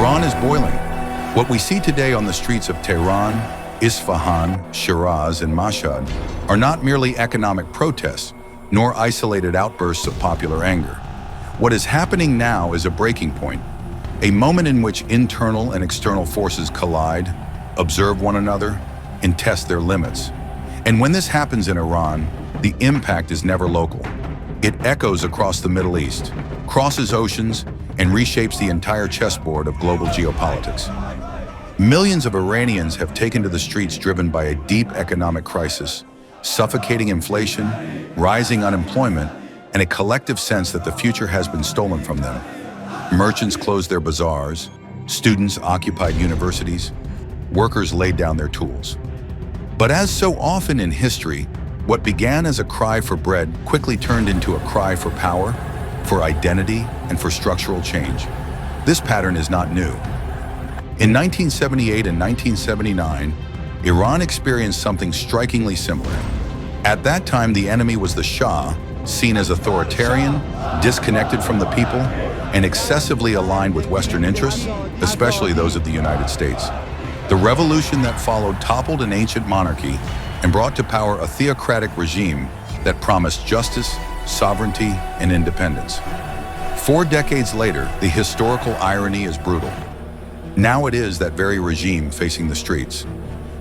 Iran is boiling. What we see today on the streets of Tehran, Isfahan, Shiraz, and Mashhad are not merely economic protests, nor isolated outbursts of popular anger. What is happening now is a breaking point, a moment in which internal and external forces collide, observe one another, and test their limits. And when this happens in Iran, the impact is never local. It echoes across the Middle East, crosses oceans, and reshapes the entire chessboard of global geopolitics. Millions of Iranians have taken to the streets driven by a deep economic crisis, suffocating inflation, rising unemployment, and a collective sense that the future has been stolen from them. Merchants closed their bazaars, students occupied universities, workers laid down their tools. But as so often in history, what began as a cry for bread quickly turned into a cry for power, for identity, and for structural change. This pattern is not new. In 1978 and 1979, Iran experienced something strikingly similar. At that time, the enemy was the Shah, seen as authoritarian, disconnected from the people, and excessively aligned with Western interests, especially those of the United States. The revolution that followed toppled an ancient monarchy and brought to power a theocratic regime that promised justice, sovereignty, and independence. 4 decades later, the historical irony is brutal. Now it is that very regime facing the streets.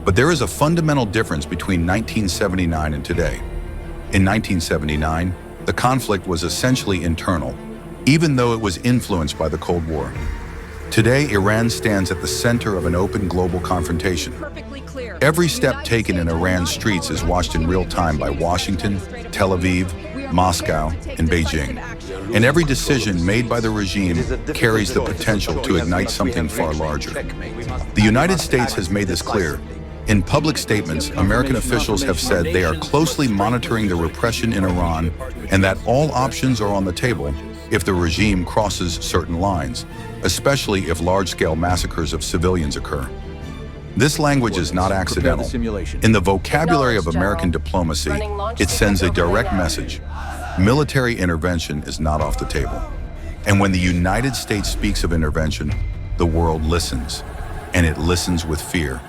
But there is a fundamental difference between 1979 and today. In 1979, the conflict was essentially internal, even though it was influenced by the Cold War. Today, Iran stands at the center of an open global confrontation. Every step taken in Iran's streets is watched in real time by Washington, Tel Aviv, Moscow, and Beijing. And every decision made by the regime carries the potential to ignite something far larger. The United States has made this clear. In public statements, American officials have said they are closely monitoring the repression in Iran and that all options are on the table if the regime crosses certain lines, especially if large-scale massacres of civilians occur. This language is not accidental. In the vocabulary of American diplomacy, it sends a direct message. Military intervention is not off the table. And when the United States speaks of intervention, the world listens, and it listens with fear.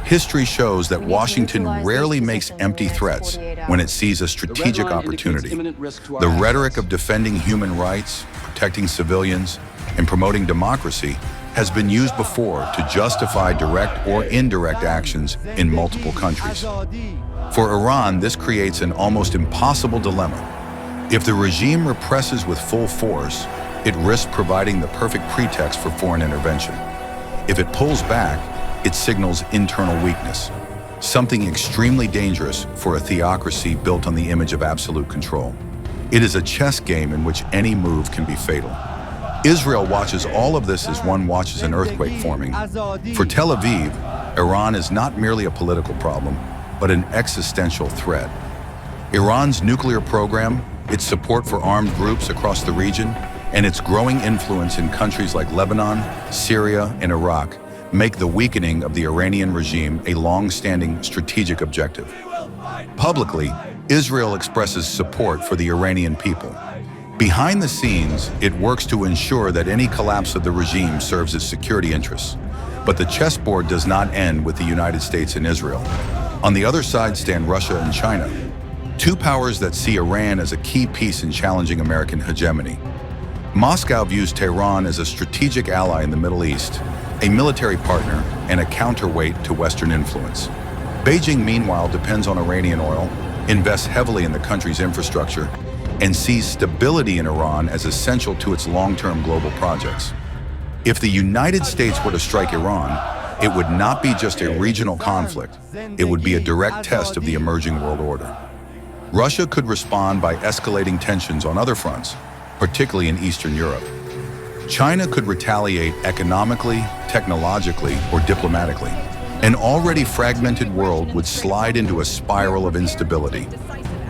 History shows that Washington rarely makes empty threats when it sees a strategic opportunity. The rhetoric of defending human rights, protecting civilians, and promoting democracy has been used before to justify direct or indirect actions in multiple countries. For Iran, this creates an almost impossible dilemma. If the regime represses with full force, it risks providing the perfect pretext for foreign intervention. If it pulls back, it signals internal weakness, something extremely dangerous for a theocracy built on the image of absolute control. It is a chess game in which any move can be fatal. Israel watches all of this as one watches an earthquake forming. For Tel Aviv, Iran is not merely a political problem, but an existential threat. Iran's nuclear program, its support for armed groups across the region, and its growing influence in countries like Lebanon, Syria, and Iraq make the weakening of the Iranian regime a long-standing strategic objective. Publicly, Israel expresses support for the Iranian people. Behind the scenes, it works to ensure that any collapse of the regime serves its security interests. But the chessboard does not end with the United States and Israel. On the other side stand Russia and China, two powers that see Iran as a key piece in challenging American hegemony. Moscow views Tehran as a strategic ally in the Middle East, a military partner, and a counterweight to Western influence. Beijing, meanwhile, depends on Iranian oil, invests heavily in the country's infrastructure, and sees stability in Iran as essential to its long-term global projects. If the United States were to strike Iran, it would not be just a regional conflict. It would be a direct test of the emerging world order. Russia could respond by escalating tensions on other fronts, particularly in Eastern Europe. China could retaliate economically, technologically, or diplomatically. An already fragmented world would slide into a spiral of instability.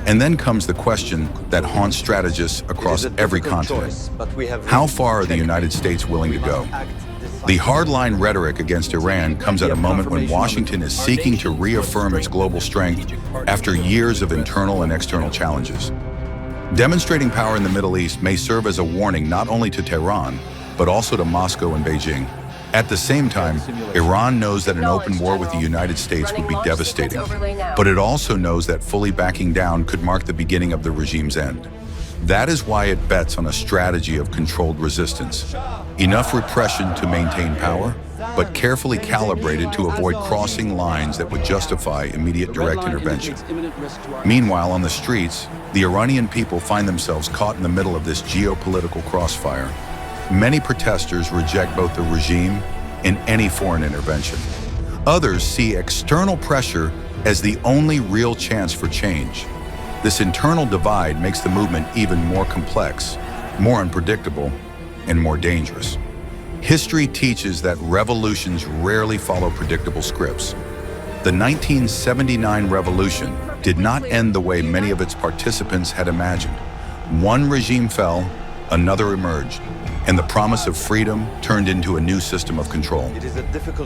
And then comes the question that haunts strategists across every continent. How far are the United States willing to go? The hardline rhetoric against Iran comes at a moment when Washington is seeking to reaffirm its global strength after years of internal and external challenges. Demonstrating power in the Middle East may serve as a warning not only to Tehran, but also to Moscow and Beijing. At the same time, Iran knows that an open war with the United States would be devastating, but it also knows that fully backing down could mark the beginning of the regime's end. That is why it bets on a strategy of controlled resistance. Enough repression to maintain power, but carefully calibrated to avoid crossing lines that would justify immediate direct intervention. Meanwhile, on the streets, the Iranian people find themselves caught in the middle of this geopolitical crossfire. Many protesters reject both the regime and any foreign intervention. Others see external pressure as the only real chance for change. This internal divide makes the movement even more complex, more unpredictable, and more dangerous. History teaches that revolutions rarely follow predictable scripts. The 1979 revolution did not end the way many of its participants had imagined. One regime fell, another emerged, and the promise of freedom turned into a new system of control.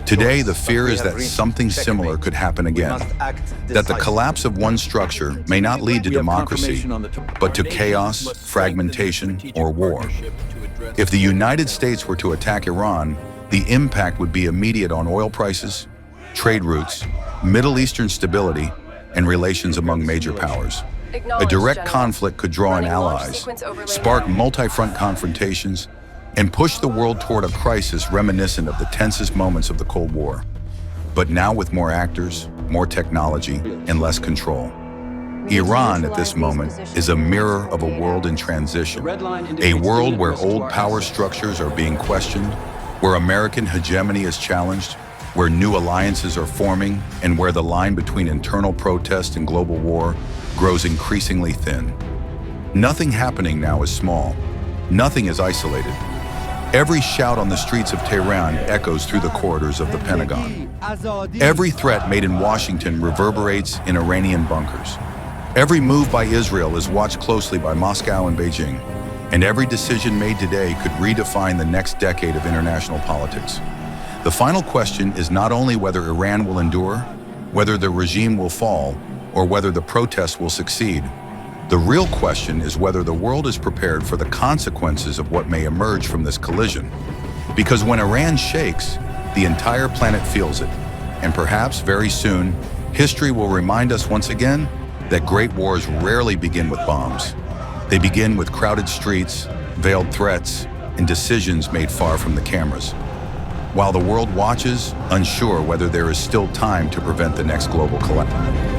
Today, the fear is that something similar could happen again, that the collapse of one structure may not lead to democracy, but to chaos, fragmentation, or war. If the United States were to attack Iran, the impact would be immediate on oil prices, trade routes, Middle Eastern stability, and relations among major powers. A direct conflict could draw in allies, spark multi-front confrontations, and push the world toward a crisis reminiscent of the tensest moments of the Cold War. But now with more actors, more technology, and less control. Iran at this moment is a mirror of a world in transition, a world where old power structures are being questioned, where American hegemony is challenged, where new alliances are forming, and where the line between internal protest and global war grows increasingly thin. Nothing happening now is small. Nothing is isolated. Every shout on the streets of Tehran echoes through the corridors of the Pentagon. Every threat made in Washington reverberates in Iranian bunkers. Every move by Israel is watched closely by Moscow and Beijing, and every decision made today could redefine the next decade of international politics. The final question is not only whether Iran will endure, whether the regime will fall, or whether the protests will succeed. The real question is whether the world is prepared for the consequences of what may emerge from this collision. Because when Iran shakes, the entire planet feels it. And perhaps very soon, history will remind us once again that great wars rarely begin with bombs. They begin with crowded streets, veiled threats, and decisions made far from the cameras. While the world watches, unsure whether there is still time to prevent the next global collapse.